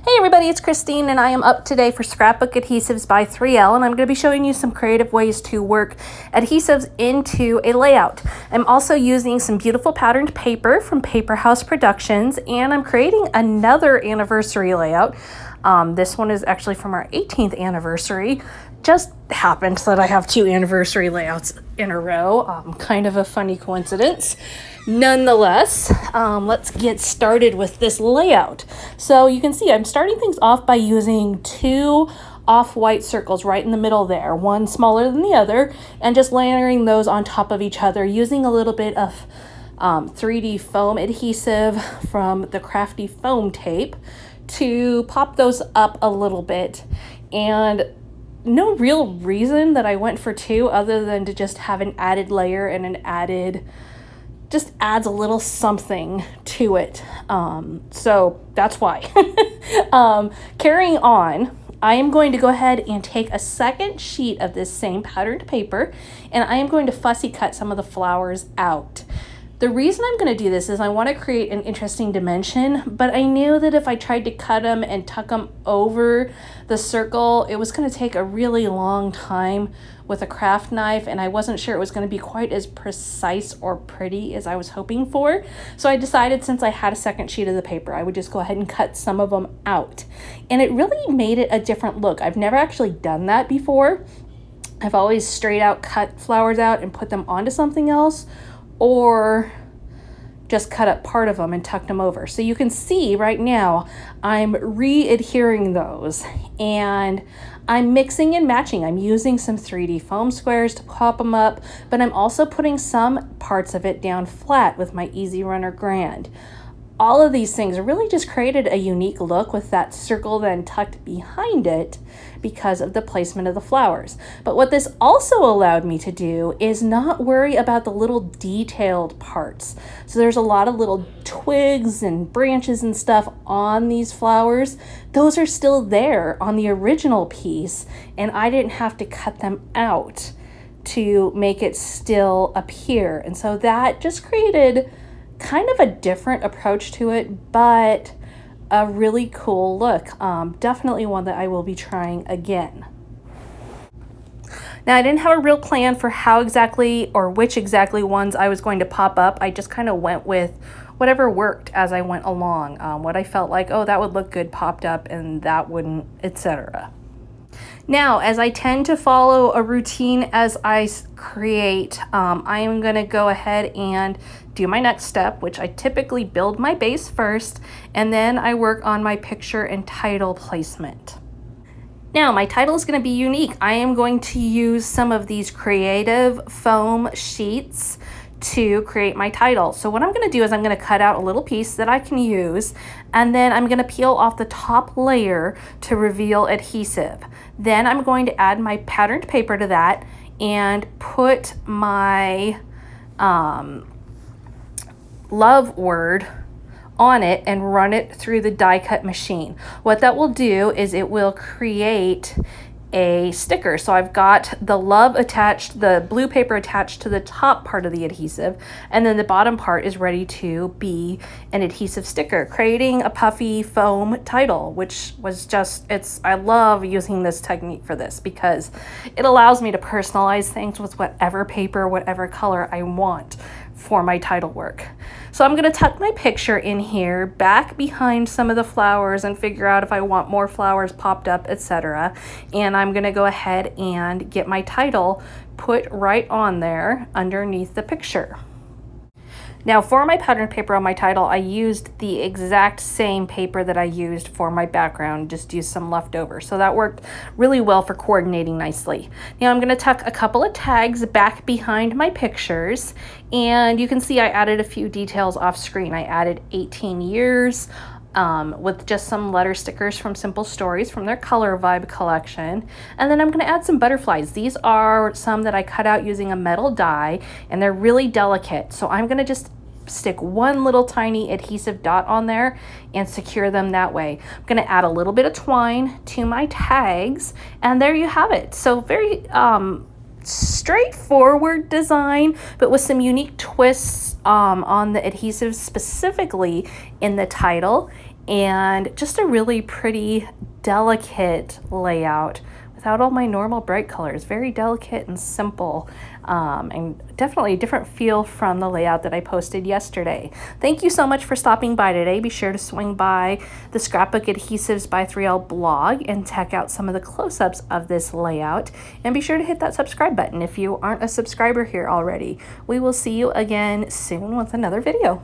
Hey everybody, it's Christine and I am up today for Scrapbook Adhesives by 3L, and I'm going to be showing you some creative ways to work adhesives into a layout. I'm also using some beautiful patterned paper from Paper House Productions, and I'm creating another anniversary layout. This one is actually from our 18th anniversary. Just happened that I have two anniversary layouts in a row. Kind of a funny coincidence. Nonetheless, let's get started with this layout. So you can see I'm starting things off by using two off-white circles right in the middle there, one smaller than the other, and just layering those on top of each other using a little bit of 3D foam adhesive from the Crafty Foam Tape to pop those up a little bit. And no real reason that I went for two other than to just have an added layer and an added, just adds a little something to it. So that's why. Carrying on, I am going to go ahead and take a second sheet of this same patterned paper, and I am going to fussy cut some of the flowers out. The reason I'm going to do this is I want to create an interesting dimension, but I knew that if I tried to cut them and tuck them over the circle, it was going to take a really long time with a craft knife, and I wasn't sure it was going to be quite as precise or pretty as I was hoping for. So I decided, since I had a second sheet of the paper, I would just go ahead and cut some of them out. And it really made it a different look. I've never actually done that before. I've always straight out cut flowers out and put them onto something else, or just cut up part of them and tucked them over. So you can see right now I'm re-adhering those, and I'm mixing and matching. I'm using some 3D foam squares to pop them up, but I'm also putting some parts of it down flat with my Easy Runner Grand. All of these things really just created a unique look with that circle then tucked behind it because of the placement of the flowers. But what this also allowed me to do is not worry about the little detailed parts. So there's a lot of little twigs and branches and stuff on these flowers. Those are still there on the original piece, and I didn't have to cut them out to make it still appear. And so that just created kind of a different approach to it, but a really cool look. Definitely one that I will be trying again. Now, I didn't have a real plan for how exactly or which exactly ones I was going to pop up. I just kind of went with whatever worked as I went along. What I felt like, oh, that would look good popped up and that wouldn't, etc. Now, as I tend to follow a routine as I create, I am going to go ahead and do my next step, which I typically build my base first, and then I work on my picture and title placement. Now, my title is going to be unique. I am going to use some of these creative foam sheets to create my title. So what I'm going to do is I'm going to cut out a little piece that I can use, and then I'm going to peel off the top layer to reveal adhesive. Then I'm going to add my patterned paper to that and put my love word on it and run it through the die cut machine. What that will do is it will create a sticker. So I've got the love attached, the blue paper attached to the top part of the adhesive, and then the bottom part is ready to be an adhesive sticker, creating a puffy foam title, which was just, I love using this technique for this because it allows me to personalize things with whatever paper, whatever color I want for my title work. So I'm going to tuck my picture in here back behind some of the flowers and figure out if I want more flowers popped up, etc. And I'm going to go ahead and get my title put right on there underneath the picture. Now, for my pattern paper on my title, I used the exact same paper that I used for my background, just used some leftover. So that worked really well for coordinating nicely. Now I'm going to tuck a couple of tags back behind my pictures, and you can see I added a few details off screen. I added 18 years with just some letter stickers from Simple Stories from their Color Vibe collection. And then I'm going to add some butterflies. These are some that I cut out using a metal die, and they're really delicate. So I'm going to just stick one little tiny adhesive dot on there and secure them that way. I'm going to add a little bit of twine to my tags, and there you have it. So very straightforward design, but with some unique twists on the adhesives, specifically in the title and just a really pretty, delicate layout without all my normal bright colors. Very delicate and simple, and definitely a different feel from the layout that I posted yesterday. Thank you so much for stopping by today. Be sure to swing by the Scrapbook Adhesives by 3L blog and check out some of the close-ups of this layout. And be sure to hit that subscribe button if you aren't a subscriber here already. We will see you again soon with another video.